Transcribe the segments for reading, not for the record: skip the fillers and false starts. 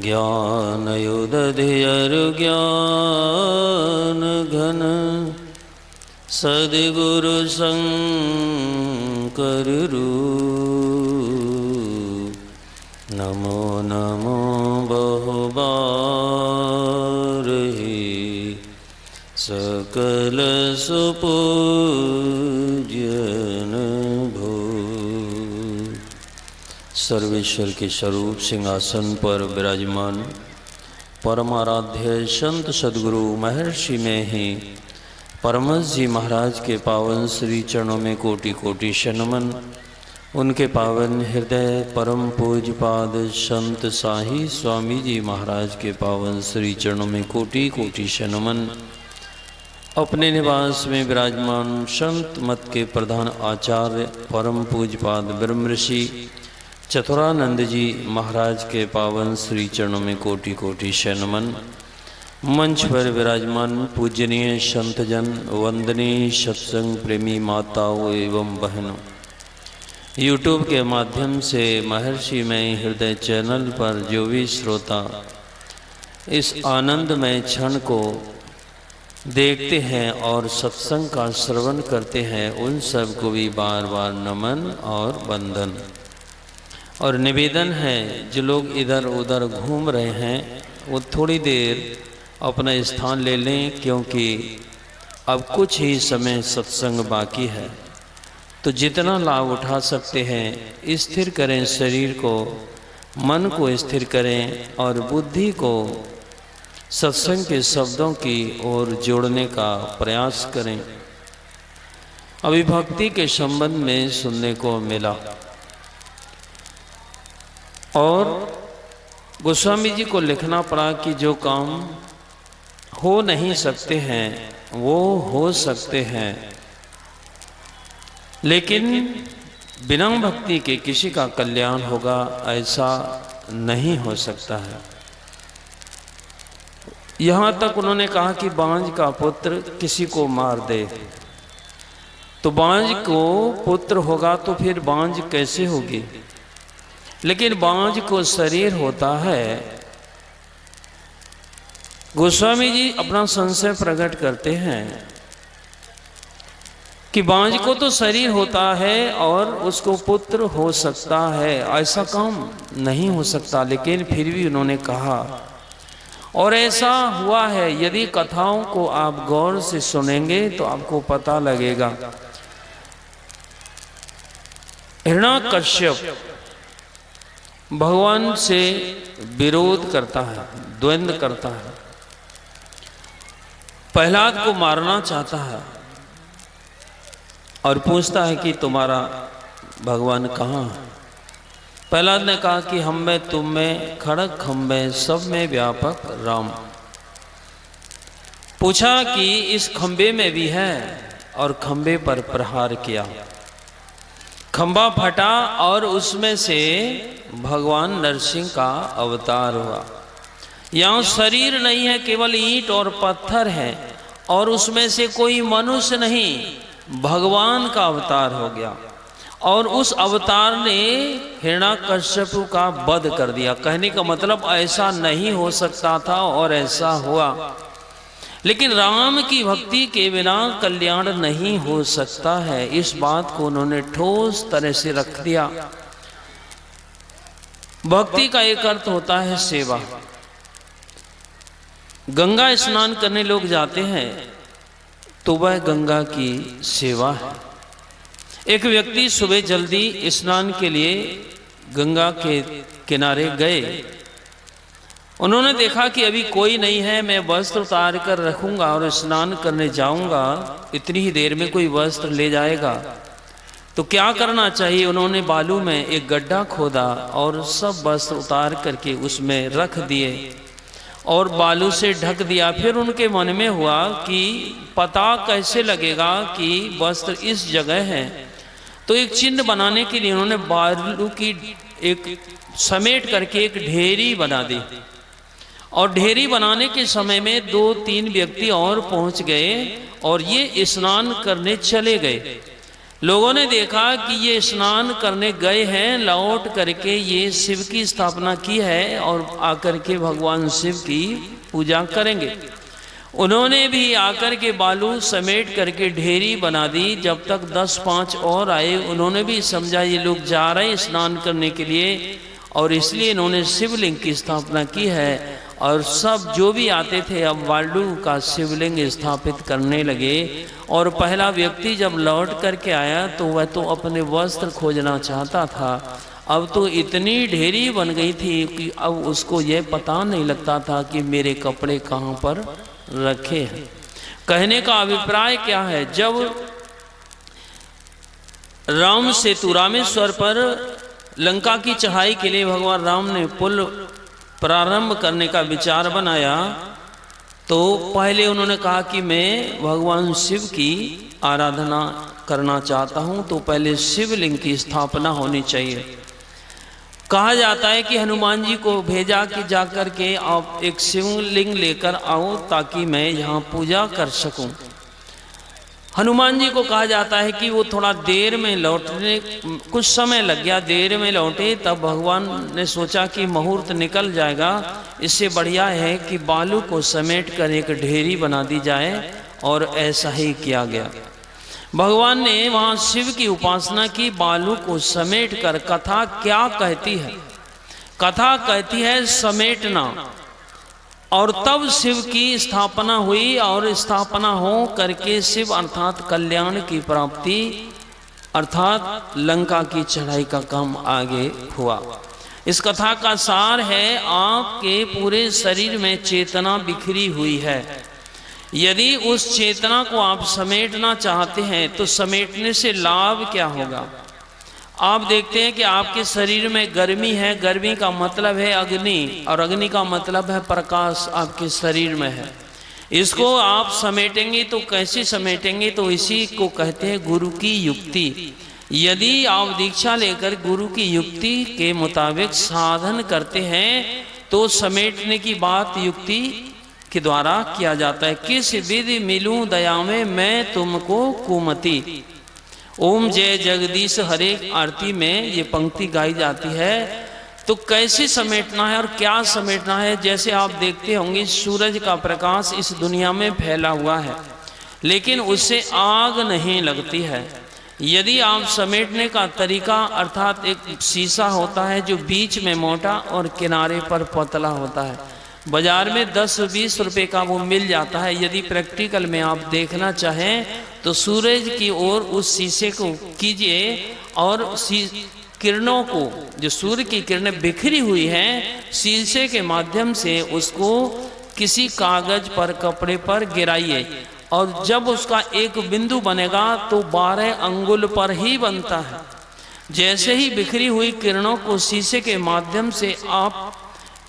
ज्ञानयुदधियरुज्ञानघन सद्गुरु शंकर रूप नमो नमो बहुबारहि सकल सुपूज्यन भो। सर्वेश्वर के स्वरूप सिंहासन पर विराजमान परमाराध्य संत सद्गुरु महर्षि में ही परमहंस जी महाराज के पावन श्री चरणों में कोटि कोटि शनमन। उनके पावन हृदय परम पूज्यपाद संत साही स्वामी जी महाराज के पावन श्री चरणों में कोटि कोटि शनमन। अपने निवास में विराजमान संत मत के प्रधान आचार्य परम पूज्यपाद ब्रह्म ऋषि चतुरानंद जी महाराज के पावन श्री चरणों में कोटि कोटि शनमन। मंच पर विराजमान पूजनीय संतजन, वंदनीय सत्संग प्रेमी माताओं एवं बहनों, यूट्यूब के माध्यम से महर्षि में हृदय चैनल पर जो भी श्रोता इस आनंदमय क्षण को देखते हैं और सत्संग का श्रवण करते हैं, उन सब को भी बार बार नमन और वंदन। और निवेदन है, जो लोग इधर उधर घूम रहे हैं वो थोड़ी देर अपना स्थान ले लें, क्योंकि अब कुछ ही समय सत्संग बाकी है। तो जितना लाभ उठा सकते हैं स्थिर करें, शरीर को मन को स्थिर करें और बुद्धि को सत्संग के शब्दों की ओर जोड़ने का प्रयास करें। अभी भक्ति के संबंध में सुनने को मिला और गोस्वामी जी को लिखना पड़ा कि जो काम हो नहीं सकते हैं वो हो सकते हैं, लेकिन बिना भक्ति के किसी का कल्याण होगा ऐसा नहीं हो सकता है। यहाँ तक उन्होंने कहा कि बांझ का पुत्र किसी को मार दे तो बांझ को पुत्र होगा तो फिर बांझ कैसे होगी, लेकिन बांझ को शरीर होता है। गोस्वामी जी अपना संशय प्रकट करते हैं कि बांझ को तो शरीर होता है और उसको पुत्र हो सकता है, ऐसा काम नहीं हो सकता। लेकिन फिर भी उन्होंने कहा और ऐसा हुआ है। यदि कथाओं को आप गौर से सुनेंगे तो आपको पता लगेगा। हिरण्याकश्यप भगवान से विरोध करता है, द्वंद्व करता है, प्रहलाद को मारना चाहता है और पूछता है कि तुम्हारा भगवान कहाँ है। प्रहलाद ने कहा कि हम में तुम में खड़ग खम्बे सब में व्यापक राम। पूछा कि इस खम्बे में भी है और खम्बे पर प्रहार किया, खम्बा फटा और उसमें से भगवान नरसिंह का अवतार हुआ। यहाँ शरीर नहीं है, केवल ईंट और पत्थर है और उसमें से कोई मनुष्य नहीं, भगवान का अवतार हो गया। और उस अवतार ने हिरण्याकश्यप का वध कर दिया। कहने का मतलब ऐसा नहीं हो सकता था और ऐसा हुआ। लेकिन राम की भक्ति के बिना कल्याण नहीं हो सकता है, इस बात को उन्होंने ठोस तरह से रख दिया। भक्ति का एक अर्थ होता है सेवा। गंगा स्नान करने लोग जाते हैं तो वह गंगा की सेवा है। एक व्यक्ति सुबह जल्दी स्नान के लिए गंगा के किनारे गए। उन्होंने देखा कि अभी कोई नहीं है, मैं वस्त्र उतार कर रखूंगा और स्नान करने जाऊंगा, इतनी ही देर में कोई वस्त्र ले जाएगा। तो क्या करना चाहिए? उन्होंने बालू में एक गड्ढा खोदा और सब वस्त्र उतार करके उसमें रख दिए और बालू से ढक दिया। फिर उनके मन में हुआ कि पता कैसे लगेगा कि वस्त्र इस जगह है। तो एक चिन्ह बनाने के लिए उन्होंने बालू की एक समेट करके एक ढेरी बना दी और ढेरी बनाने के समय में 2-3 व्यक्ति और पहुंच गए और ये स्नान करने चले गए। लोगों ने देखा कि ये स्नान करने गए हैं, लौट करके ये शिव की स्थापना की है और आकर के भगवान शिव की पूजा करेंगे। उन्होंने भी आकर के बालू समेट करके ढेरी बना दी। जब तक 10-5 और आए, उन्होंने भी समझा ये लोग जा रहे हैं स्नान करने के लिए, और इसलिए इन्होंने शिवलिंग की स्थापना की है। और सब जो भी आते थे अब बालू का शिवलिंग स्थापित करने लगे। और पहला व्यक्ति जब लौट करके आया तो वह तो अपने वस्त्र खोजना चाहता था। अब तो इतनी ढेरी बन गई थी कि अब उसको ये पता नहीं लगता था कि मेरे कपड़े कहाँ पर रखे हैं। कहने का अभिप्राय क्या है, जब राम सेतु रामेश्वर पर लंका की चढ़ाई के लिए भगवान राम ने पुल प्रारंभ करने का विचार बनाया, तो पहले उन्होंने कहा कि मैं भगवान शिव की आराधना करना चाहता हूं, तो पहले शिवलिंग की स्थापना होनी चाहिए। कहा जाता है कि हनुमान जी को भेजा कि जाकर के आप एक शिवलिंग लेकर आओ ताकि मैं यहाँ पूजा कर सकूं। हनुमान जी को कहा जाता है कि वो थोड़ा देर में लौटने, कुछ समय लग गया, देर में लौटे। तब भगवान ने सोचा कि मुहूर्त निकल जाएगा, इससे बढ़िया है कि बालू को समेट कर एक ढेरी बना दी जाए, और ऐसा ही किया गया। भगवान ने वहाँ शिव की उपासना की, बालू को समेट कर। कथा क्या कहती है? कथा कहती है समेटना, और तब शिव की स्थापना हुई, और स्थापना हो करके शिव अर्थात कल्याण की प्राप्ति अर्थात लंका की चढ़ाई का काम आगे हुआ। इस कथा का सार है, आपके पूरे शरीर में चेतना बिखरी हुई है। यदि उस चेतना को आप समेटना चाहते हैं तो समेटने से लाभ क्या होगा? आप देखते हैं कि आपके शरीर में गर्मी है, गर्मी का मतलब है अग्नि, और अग्नि का मतलब है प्रकाश आपके शरीर में है। इसको आप समेटेंगे तो कैसे समेटेंगे? तो इसी को कहते हैं गुरु की युक्ति। यदि आप दीक्षा लेकर गुरु की युक्ति के मुताबिक साधन करते हैं तो समेटने की बात युक्ति के द्वारा किया जाता है। किस विधि मिलूं दया में मैं तुमको कुमति। ओम जय जगदीश हरे आरती में ये पंक्ति गाई जाती है। तो कैसे समेटना है और क्या समेटना है? जैसे आप देखते होंगे सूरज का प्रकाश इस दुनिया में फैला हुआ है, लेकिन उससे आग नहीं लगती है। यदि आप समेटने का तरीका अर्थात एक शीशा होता है जो बीच में मोटा और किनारे पर पतला होता है, बाजार में 10-20 रुपए का वो मिल जाता है। यदि प्रैक्टिकल में आप देखना चाहें तो सूरज की ओर उस शीशे को कीजिए और किरणों को, जो सूर्य की किरणें बिखरी हुई हैं, शीशे के माध्यम से उसको किसी कागज पर कपड़े पर गिराइए, और जब उसका एक बिंदु बनेगा तो 12 अंगुल पर ही बनता है। जैसे ही बिखरी हुई किरणों को शीशे के माध्यम से आप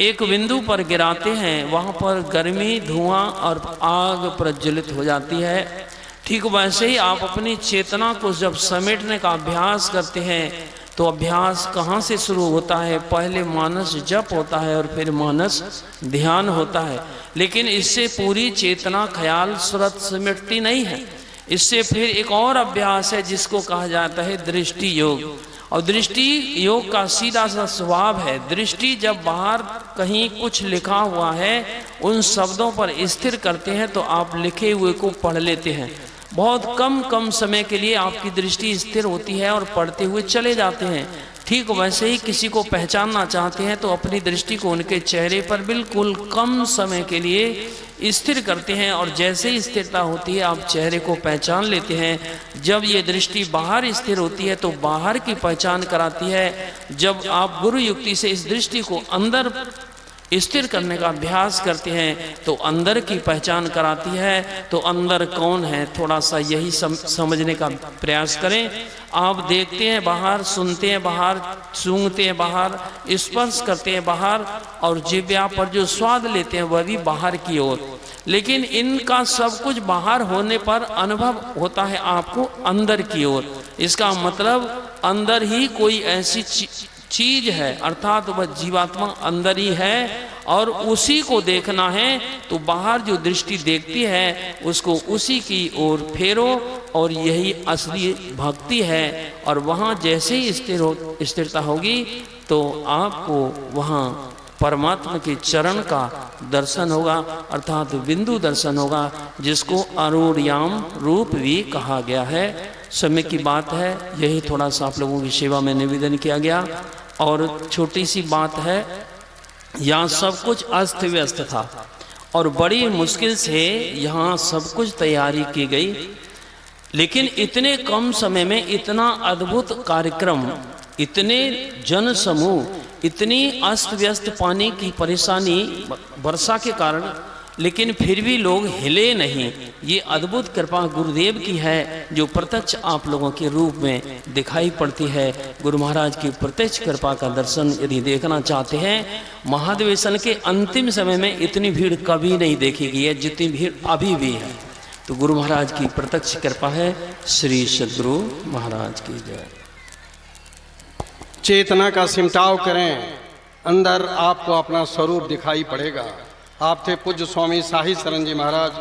एक बिंदु पर गिराते हैं, वहाँ पर गर्मी, धुआं और आग प्रज्वलित हो जाती है। ठीक वैसे ही आप अपनी चेतना को जब समेटने का अभ्यास करते हैं तो अभ्यास कहाँ से शुरू होता है? पहले मानस जप होता है और फिर मानस ध्यान होता है, लेकिन इससे पूरी चेतना, ख्याल, सूरत सिमटती नहीं है। इससे फिर एक और अभ्यास है जिसको कहा जाता है दृष्टि योग। और दृष्टि योग का सीधा सा स्वभाव है, दृष्टि जब बाहर कहीं कुछ लिखा हुआ है उन शब्दों पर स्थिर करते हैं तो आप लिखे हुए को पढ़ लेते हैं। बहुत कम समय के लिए आपकी दृष्टि स्थिर होती है और पढ़ते हुए चले जाते हैं। ठीक वैसे ही किसी को पहचानना चाहते हैं तो अपनी दृष्टि को उनके चेहरे पर बिल्कुल कम समय के लिए स्थिर करते हैं, और जैसे ही स्थिरता होती है आप चेहरे को पहचान लेते हैं। जब ये दृष्टि बाहर स्थिर होती है तो बाहर की पहचान कराती है। जब आप गुरु युक्ति से इस दृष्टि को अंदर स्थिर करने का अभ्यास करते हैं तो अंदर की पहचान कराती है। तो अंदर कौन है, थोड़ा सा यही समझने का प्रयास करें। आप देखते हैं बाहर, सुनते हैं बाहर, सूंघते हैं बाहर, स्पर्श करते हैं बाहर, और जिह्वा पर जो स्वाद लेते हैं वह भी बाहर की ओर। लेकिन इनका सब कुछ बाहर होने पर अनुभव होता है आपको अंदर की ओर। इसका मतलब अंदर ही कोई ऐसी चीज है, अर्थात वह जीवात्मा अंदर ही है और उसी को देखना है। तो बाहर जो दृष्टि देखती है उसको उसी की ओर फेरो और यही असली भक्ति है। और वहाँ जैसे ही स्थिरता होगी तो आपको वहाँ परमात्मा के चरण का दर्शन होगा, अर्थात बिंदु दर्शन होगा, जिसको अरूढ़याम रूप भी कहा गया है। समय की बात है, यही थोड़ा सा आप लोगों की सेवा में निवेदन किया गया। और छोटी सी बात है, यहाँ सब कुछ अस्त व्यस्त था और बड़ी मुश्किल से यहाँ सब कुछ तैयारी की गई, लेकिन इतने कम समय में इतना अद्भुत कार्यक्रम, इतने जन समूह, इतनी अस्त व्यस्त पानी की परेशानी वर्षा के कारण, लेकिन फिर भी लोग हिले नहीं। ये अद्भुत कृपा गुरुदेव की है जो प्रत्यक्ष आप लोगों के रूप में दिखाई पड़ती है। गुरु महाराज की प्रत्यक्ष कृपा का दर्शन यदि देखना चाहते हैं, महाधिवेशन के अंतिम समय में इतनी भीड़ कभी नहीं देखी गई है जितनी भीड़ अभी भी है। तो गुरु महाराज की प्रत्यक्ष कृपा है। श्री सद्गुरु महाराज की जय। चेतना का सिमटाव करें, अंदर आपको अपना स्वरूप दिखाई पड़ेगा। आप थे पूज्य स्वामी साहिब शरण जी महाराज,